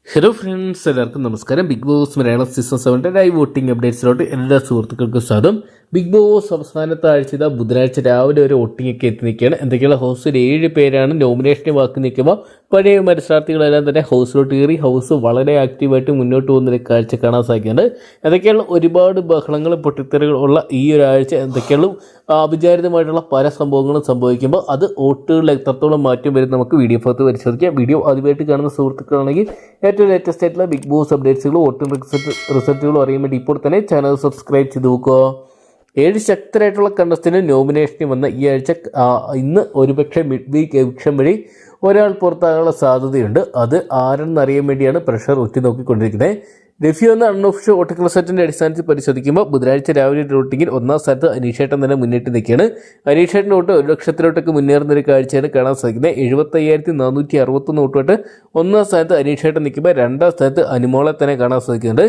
Hello friends, എല്ലാവർക്കും നമസ്കാരം. Big Boss Malayalam season 7 live voting അപ്ഡേറ്റ്സിലോട്ട് എല്ലാ സുഹൃത്തുക്കൾക്കും സ്വാഗതം. ബിഗ് ബോസ് അവസാനത്തെ ആഴ്ച ബുധനാഴ്ച രാവിലെ ഒരു വോട്ടിംഗ് ഒക്കെ എത്തി നിൽക്കുകയാണ്. എന്തൊക്കെയുള്ള ഹൗസിൽ 7 പേരാണ് നോമിനേഷന് ബാക്കി നിൽക്കുമ്പോൾ പഴയ മത്സരാർത്ഥികളെല്ലാം തന്നെ ഹൗസിലോട്ട് കയറി ഹൗസ് വളരെ ആക്റ്റീവായിട്ട് മുന്നോട്ട് പോകുന്നൊരു കാഴ്ച കാണാൻ സാധിക്കുന്നുണ്ട്. എന്തൊക്കെയുള്ള ഒരുപാട് ബഹളങ്ങളും പൊട്ടിത്തെറികളും ഉള്ള ഈ ഒരാഴ്ച എന്തൊക്കെയുള്ള അവിചാരിതമായിട്ടുള്ള പല സംഭവങ്ങളും സംഭവിക്കുമ്പോൾ അത് വോട്ടുകളിൽ എത്രത്തോളം മാറ്റം വരും നമുക്ക് വീഡിയോ ഭാഗത്ത് പരിശോധിക്കാം. വീഡിയോ ആദ്യമായിട്ട് കാണുന്ന സുഹൃത്തുക്കളാണെങ്കിൽ ഏറ്റവും ലേറ്റസ്റ്റ് ആയിട്ടുള്ള ബിഗ് ബോസ് അപ്ഡേറ്റ്സുകളും വോട്ടിംഗ് റിസൾട്ടുകളും അറിയാൻ വേണ്ടി ഇപ്പോൾ തന്നെ ചാനൽ സബ്സ്ക്രൈബ് ചെയ്ത് നോക്കുക. 7 ശക്തരായിട്ടുള്ള കണ്ടസ്റ്റന്റ് നോമിനേഷന് വന്ന ഈ ആഴ്ച ഇന്ന് ഒരുപക്ഷെ മിഡ് വീക്ക് എവിക്ഷൻ വഴി ഒരാൾ പുറത്താകാനുള്ള സാധ്യതയുണ്ട്. അത് ആരെന്നറിയാൻ വേണ്ടിയാണ് പ്രഷർ ഉറ്റുനോക്കിക്കൊണ്ടിരിക്കുന്നത്. രഫി എന്ന അൺഒഫീഷ്യൽ വോട്ടിംഗ് റിസൾട്ടിന്റെ അടിസ്ഥാനത്തിൽ പരിശോധിക്കുമ്പോൾ ബുധനാഴ്ച രാവിലെ വോട്ടിംഗിൽ ഒന്നാം സ്ഥാനത്ത് അനീഷേട്ടൻ തന്നെ മുന്നിട്ട് നിൽക്കുകയാണ്. അനീഷേട്ടൻ്റെ വോട്ട് 1 ലക്ഷത്തിലോട്ടൊക്കെ മുന്നേറുന്ന ഒരു കാഴ്ചയാണ് കാണാൻ സാധിക്കുന്നത്. 75,461 വോട്ടുമായിട്ട് ഒന്നാം സ്ഥാനത്ത് അനീഷേട്ടൻ നിൽക്കുമ്പോൾ രണ്ടാം സ്ഥാനത്ത് അനുമോളെ തന്നെ കാണാൻ സാധിക്കുന്നുണ്ട്.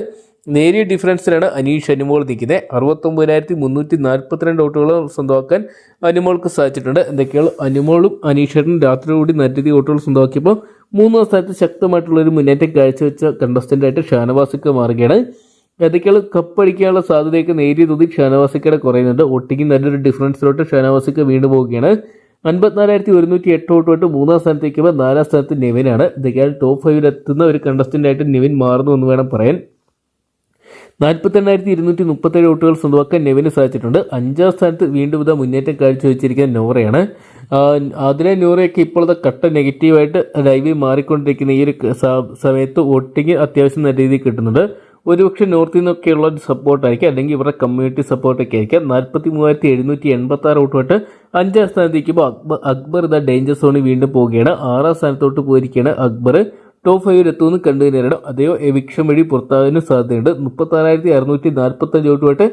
നേരിയ ഡിഫറൻസിലാണ് അനീഷ് അനുമോൾ നിൽക്കുന്നത്. 69,342 വോട്ടുകൾ സ്വന്തമാക്കാൻ അനുമോൾക്ക് സാധിച്ചിട്ടുണ്ട്. എന്തൊക്കെയാണ് അനുമോളും അനീഷേട്ടനും രാത്രിയോടുകൂടി നല്ല വോട്ടുകൾ സ്വന്തമാക്കിയപ്പോൾ 3ാം സ്ഥാനത്ത് ശക്തമായിട്ടുള്ളൊരു മുന്നേറ്റം കാഴ്ചവെച്ച കണ്ടസ്റ്റൻ്റായിട്ട് ഷാനവാസിക്ക മാറുകയാണ്. ഏതൊക്കെയാണ് കപ്പടിക്കാനുള്ള സാധ്യതയൊക്കെ നേരിയ തോതിൽ ഷാനവാസിക്കയുടെ കുറയുന്നുണ്ട്. വോട്ടിംഗ് നല്ലൊരു ഡിഫറൻസിലോട്ട് ഷാനവാസിക്ക വീണ്ടും പോവുകയാണ്. 54,108 വോട്ടുമായിട്ട് 3ാം സ്ഥാനത്തേക്കുമ്പോൾ 4ാം സ്ഥാനത്ത് നെവിനാണ്. ഇതൊക്കെയാണ് ടോപ്പ് 5 എത്തുന്ന ഒരു കണ്ടസ്റ്റൻ്റായിട്ട് നെവിൻ മാറുന്നു എന്ന് വേണം പറയാൻ. 48,237 വോട്ടുകൾ സ്വന്തമാക്കാൻ നെവിന് സാധിച്ചിട്ടുണ്ട്. 5ാം സ്ഥാനത്ത് വീണ്ടും ഇതാ മുന്നേറ്റം കാഴ്ചവെച്ചിരിക്കുന്ന നോറയാണ്. അതിലെ നോറയൊക്കെ ഇപ്പോഴത്തെ കട്ട നെഗറ്റീവായിട്ട് ലൈവിൽ മാറിക്കൊണ്ടിരിക്കുന്ന ഈ ഒരു സമയത്ത് വോട്ടിംഗ് അത്യാവശ്യം നല്ല രീതിയിൽ കിട്ടുന്നുണ്ട്. ഒരുപക്ഷെ നോർത്തിൽ നിന്നൊക്കെയുള്ള സപ്പോർട്ടായിരിക്കും, അല്ലെങ്കിൽ ഇവരുടെ കമ്മ്യൂണിറ്റി സപ്പോർട്ടൊക്കെ ആയിരിക്കാം. 43,786 വോട്ടുമായിട്ട് 5ാം സ്ഥാനത്തേക്കുമ്പോൾ അക്ബർ ഇതാ ഡേഞ്ചർ സോണിൽ വീണ്ടും പോവുകയാണ്. 6ാം സ്ഥാനത്തോട്ട് പോയിരിക്കുകയാണ് അക്ബർ. ടോപ്പ് 5 എത്തുമെന്ന് കണ്ടു നേരിടും. അതേ എവിക്ഷൻ വഴി പുറത്താകാനും സാധ്യതയുണ്ട്. 36,645 വോട്ടുമായിട്ട്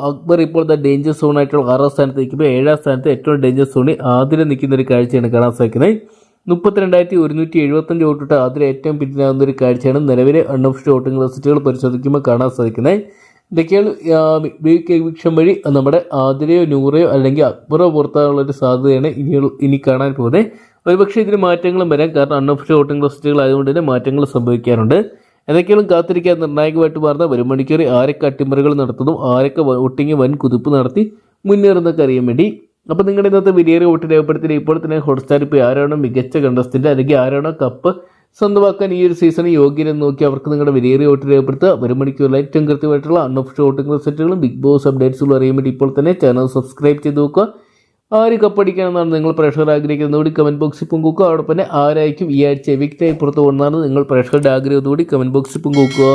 അക്ബർ ഇപ്പോൾ ഡേഞ്ചർ സോണായിട്ടുള്ള 6ാം സ്ഥാനത്തേക്കുമ്പോൾ 7ാം സ്ഥാനത്ത് ഏറ്റവും ഡേഞ്ചർ സോണിൽ ആദ്യം നിൽക്കുന്ന ഒരു കാഴ്ചയാണ് കാണാൻ സാധിക്കുന്നത്. 32,175 വോട്ടിട്ട് ആദ്യം ഏറ്റവും പിന്നിലാകുന്ന ഒരു കാഴ്ചയാണ് നിലവിലെ അൺഒഫീഷ്യൽ വോട്ടിംഗ് റിസൾട്ടുകൾ പരിശോധിക്കുമ്പോൾ കാണാൻ സാധിക്കുന്നത്. ഇതൊക്കെയാണ് എവിക്ഷൻ വഴി നമ്മുടെ ആതിരയോ നൂറയോ അല്ലെങ്കിൽ അക്ബറോ പുറത്താകാനുള്ളൊരു സാധ്യതയാണ് ഇനി കാണാൻ പോകുന്നത്. ഒരുപക്ഷെ ഇതിന് മാറ്റങ്ങളും വരാം, കാരണം അൺഒഫീഷ്യൽ വോട്ടിംഗ് റിസൾട്ടുകൾ ആയതുകൊണ്ട് തന്നെ മാറ്റങ്ങൾ സംഭവിക്കാറുണ്ട്. എന്തൊക്കെയാണ് കാത്തിരിക്കാൻ നിർണായകമായിട്ട് മാറുന്ന 1 മണിക്കൂർ ആരൊക്കെ അട്ടിമറികൾ നടത്തുന്നു, ആരൊക്കെ വോട്ടിംഗ് വൻ കുതിപ്പ് നടത്തി മുന്നേറുന്നൊക്കെ അറിയാൻ വേണ്ടി. അപ്പോൾ നിങ്ങളുടെ ഇന്നത്തെ വിലയേറിയ വോട്ട് രേഖപ്പെടുത്തി ഇപ്പോൾ തന്നെ ഹോട്ട്സ്റ്റാർ ഇപ്പോൾ ആരാണോ മികച്ച കണ്ടസ്റ്റന്റ് അല്ലെങ്കിൽ ആരാണോ കപ്പ് സ്വന്തമാക്കാൻ ഈ ഒരു സീസണിൽ യോഗ്യരെന്ന് നോക്കി അവർക്ക് നിങ്ങളുടെ വിലയേറിയ വോട്ട് രേഖപ്പെടുത്തുക. 1 മണിക്കൂർ ഏറ്റവും കൃത്യമായിട്ടുള്ള അൺഒഫീഷ്യൽ വോട്ടിംഗ് റിസൾട്ടുകളും ബിഗ് ബോസ് അപ്ഡേറ്റ്സുകളും അറിയാൻ വേണ്ടി ഇപ്പോൾ തന്നെ ചാനൽ സബ്സ്ക്രൈബ് ചെയ്ത് നോക്കുക. ആര് കപ്പടിക്കണമെന്നാണ് നിങ്ങൾ പ്രേക്ഷകർ ആഗ്രഹിക്കുന്നതുകൂടി കമൻറ്റ് ബോക്സിൽ പങ്കുവെക്കുക. അതോടൊപ്പം തന്നെ ആരായിരിക്കും ഈ ആഴ്ച എവിക്റ്റായി പുറത്തു പോകുന്നതാണ് നിങ്ങൾ പ്രേക്ഷകരുടെ ആഗ്രഹത്തോടുകൂടി കമൻറ്റ് ബോക്സിൽ പങ്കുവെക്കുക.